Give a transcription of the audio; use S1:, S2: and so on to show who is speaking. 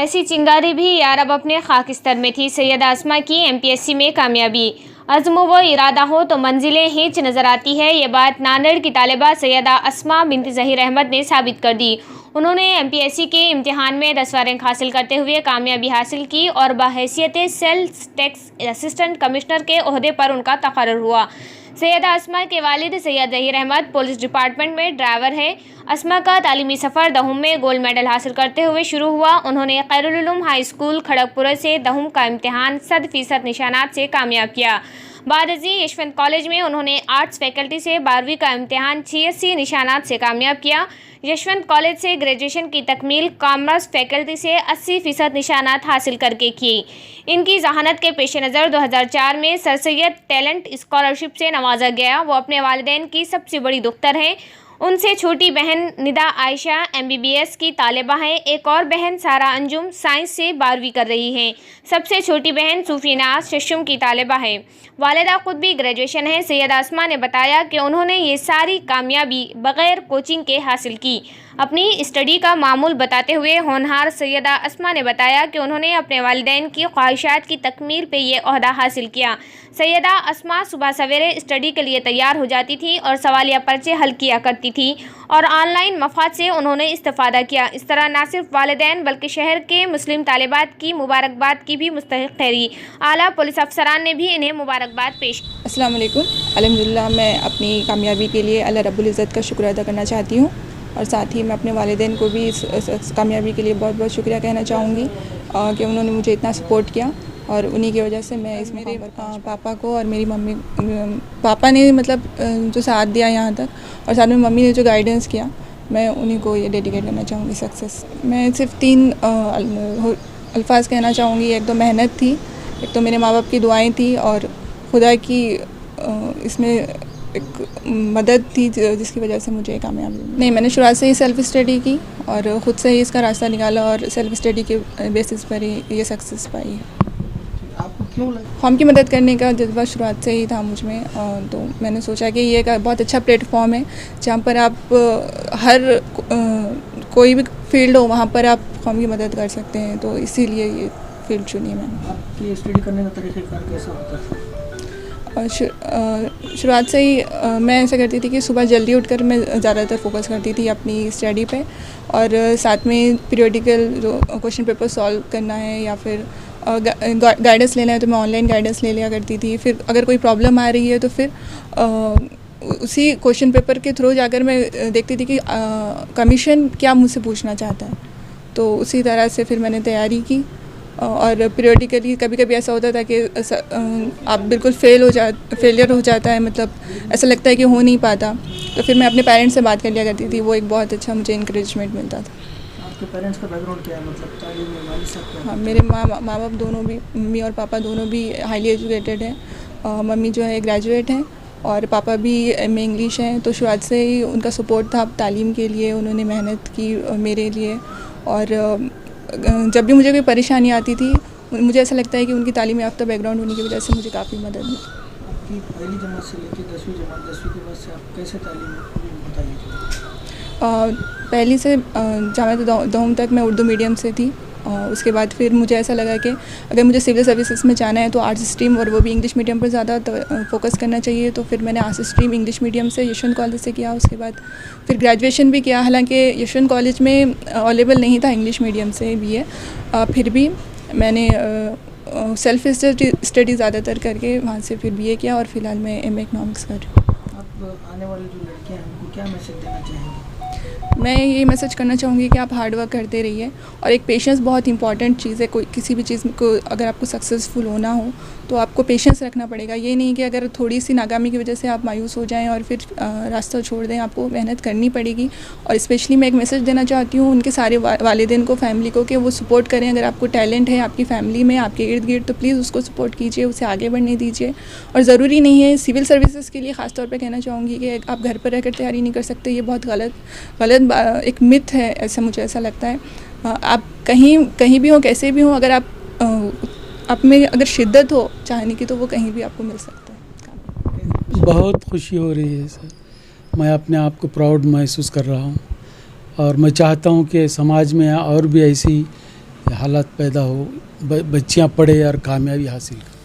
S1: ऐसी चिंगारी भी यार अब अपने खाकिस्तान में थी। सैयदा अस्मा की एमपीएससी में कामयाबी। अज़्म व इरादा हो तो मंजिलें हिंच नज़र आती है। ये बात नांदेड़ की तालिबा सैयदा अस्मा बिनत ज़हीर अहमद ने साबित कर दी। उन्होंने एमपीएससी के इम्तिहान में 10वां रैंक हासिल करते हुए कामयाबी हासिल की और बहैसियत सेल्स टैक्स असिस्टेंट कमिश्नर के ओहदे पर उनका तकर्रुर हुआ। सैयदा अस्मा के वालिद सैयद ज़हीर अहमद पुलिस डिपार्टमेंट में ड्राइवर है। अस्मा का तालीमी सफ़र दहुम में गोल्ड मेडल हासिल करते हुए शुरू हुआ। उन्होंने खैरुल उलूम हाई स्कूल खड़गपुर से दहुम का इम्तिहान 100% निशानात से कामयाब किया। बादजी यशवंत कॉलेज में उन्होंने आर्ट्स फैकल्टी से 12वीं का इम्तिहान 86 निशानात से कामयाब किया। यशवंत कॉलेज से ग्रेजुएशन की तकमील कॉमर्स फैकल्टी से 80% निशानात हासिल करके की। इनकी जहानत के पेश नज़र 2004 में सर सैयद टैलेंट स्कॉलरशिप से नवाजा गया। वो अपने वालिदैन की सबसे बड़ी दुख्तर हैं। उनसे छोटी बहन निदा आयशा एमबीबीएस की तालिबा हैं। एक और बहन सारा अंजुम साइंस से 12वीं कर रही हैं। सबसे छोटी बहन सूफी नाज शशुम की तालिबा है। वालिदा खुद भी ग्रेजुएशन है। सैयदा अस्मा ने बताया कि उन्होंने ये सारी कामयाबी बग़ैर कोचिंग के हासिल की। अपनी स्टडी का मामूल बताते हुए होनहार सैयदा अस्मा ने बताया कि उन्होंने अपने वालिदैन की ख्वाहिशात की तकमील पे ये ओहदा हासिल किया। सैयदा अस्मा सुबह सवेरे स्टडी के लिए तैयार हो जाती थी और सवालिया पर्चे हल किया करती थी और ऑनलाइन मफाद से उन्होंने इस्तेफादा किया। इस तरह ना सिर्फ वालिदैन बल्कि शहर के मुस्लिम तालिबात की मुबारकबाद की भी मुस्तहिक ठहरी। आला पुलिस अफसरान ने भी इन्हें मुबारकबाद पेश की।
S2: अस्सलाम वालेकुम। अल्हम्दुलिल्लाह मैं अपनी कामयाबी के लिए अल्लाह रब्बुल इज़्ज़त का शुक्र अदा करना चाहती हूँ और साथ ही मैं अपने वालिदैन को भी इस कामयाबी के लिए बहुत बहुत शुक्रिया कहना चाहूँगी कि उन्होंने मुझे इतना सपोर्ट किया और उन्हीं की वजह से मैं इस मेरे पापा को और मेरी मम्मी पापा ने मतलब जो साथ दिया यहाँ तक और साथ में मम्मी ने जो गाइडेंस किया, मैं उन्हीं को ये डेडिकेट करना चाहूँगी सक्सेस। मैं सिर्फ 3 अल्फाज कहना चाहूँगी। एक तो मेहनत थी, एक तो मेरे माँ बाप की दुआएं थी और खुदा की इसमें एक मदद थी जिसकी वजह से मुझे कामयाबी मिली। नहीं, मैंने शुरुआत से ही सेल्फ़ स्टडी की और ख़ुद से ही इसका रास्ता निकाला और सेल्फ़ स्टडी के बेसिस पर ही ये सक्सेस पाई है। कौम की मदद करने का जज्बा शुरुआत से ही था मुझ में तो मैंने सोचा कि ये एक बहुत अच्छा प्लेटफॉर्म है जहाँ पर आप हर कोई भी फील्ड हो वहाँ पर आप कौम की मदद कर सकते हैं, तो इसीलिए ये फील्ड चुनी मैंने।
S3: आपकी स्टडी करने का तरीक़ा कैसा होता है?
S2: शुरुआत से ही मैं ऐसा करती थी कि सुबह जल्दी उठकर मैं ज़्यादातर फोकस करती थी अपनी स्टडी पे और साथ में पीरियोडिकल जो क्वेश्चन पेपर सॉल्व करना है या फिर गाइडेंस लेना है तो मैं ऑनलाइन गाइडेंस ले लिया करती थी। फिर अगर कोई प्रॉब्लम आ रही है तो फिर उसी क्वेश्चन पेपर के थ्रू जाकर मैं देखती थी कि कमीशन क्या मुझसे पूछना चाहता है, तो उसी तरह से फिर मैंने तैयारी की और पीरियोडिकली कभी कभी ऐसा होता था कि आप बिल्कुल फेलियर हो जाता है, मतलब ऐसा लगता है कि हो नहीं पाता, तो फिर मैं अपने पेरेंट्स से बात कर लिया करती थी। वो एक बहुत अच्छा मुझे इंकरेजमेंट मिलता था।
S3: आपके पेरेंट्स का बैकग्राउंड क्या है, मतलब तालीम में वालिद साहब क्या?
S2: हाँ, मेरे माँ बाप दोनों भी, मम्मी और पापा दोनों भी हाईली एजुकेटेड हैं। मम्मी जो है ग्रेजुएट हैं और पापा भी एमए इंग्लिश हैं, तो शुरुआत से ही उनका सपोर्ट था तालीम के लिए। उन्होंने मेहनत की मेरे लिए और जब भी मुझे कोई परेशानी आती थी मुझे ऐसा लगता है कि उनकी तालीम याफ्ता बैकग्राउंड होने की वजह से मुझे काफ़ी मदद मिली।
S3: आपकी पहली जमात से लेकर 10वीं जमात, 10वीं के बाद से आप कैसे तालीम बताइए?
S2: पहली से जामिया दहुम तक मैं उर्दू मीडियम से थी। उसके बाद फिर मुझे ऐसा लगा कि अगर मुझे सिविल सर्विसेज में जाना है तो आर्ट्स स्ट्रीम और वो भी इंग्लिश मीडियम पर ज़्यादा फोकस करना चाहिए, तो फिर मैंने आर्ट्स स्ट्रीम इंग्लिश मीडियम से यशवंत कॉलेज से किया। उसके बाद फिर ग्रेजुएशन भी किया, हालांकि यशवंत कॉलेज में अवेलेबल नहीं था इंग्लिश मीडियम से बीए, फिर भी मैंने सेल्फ स्टडी ज़्यादातर करके वहाँ से फिर बीए किया और फिलहाल मैं एमए इकनॉमिक्स कर रही हूँ।
S3: आप आने वाली जो लड़कियाँ हैं उनको क्या मैसेज देना चाहेंगे?
S2: मैं ये मैसेज करना चाहूँगी कि आप हार्ड वर्क करते रहिए और एक पेशेंस बहुत इंपॉर्टेंट चीज़ है। कोई किसी भी चीज़ को अगर आपको सक्सेसफुल होना हो तो आपको पेशेंस रखना पड़ेगा। ये नहीं कि अगर थोड़ी सी नाकामी की वजह से आप मायूस हो जाएं और फिर रास्ता छोड़ दें, आपको मेहनत करनी पड़ेगी। और स्पेशली मैं एक मैसेज देना चाहती हूँ उनके सारे वालिदैन को, फैमिली को, कि वो सपोर्ट करें। अगर आपको टैलेंट है आपकी फैमिली में, आपके इर्द गिर्द, तो प्लीज़ उसको सपोर्ट कीजिए, उसे आगे बढ़ने दीजिए। और ज़रूरी नहीं है सिविल सर्विसेज़ के लिए ख़ास तौर पर कहना चाहूँगी कि आप घर पर रहकर तैयारी नहीं कर सकते। ये बहुत गलत एक मिथ है, ऐसा मुझे ऐसा लगता है। आप कहीं भी हो, कैसे भी हो, अगर आप में अगर शिद्दत हो चाहने की तो वो कहीं भी आपको मिल सकता है।
S4: बहुत खुशी हो रही है सर, मैं अपने आप को प्राउड महसूस कर रहा हूँ और मैं चाहता हूँ कि समाज में और भी ऐसी हालात पैदा हो, बच्चियां पढ़े और कामयाबी हासिल करें।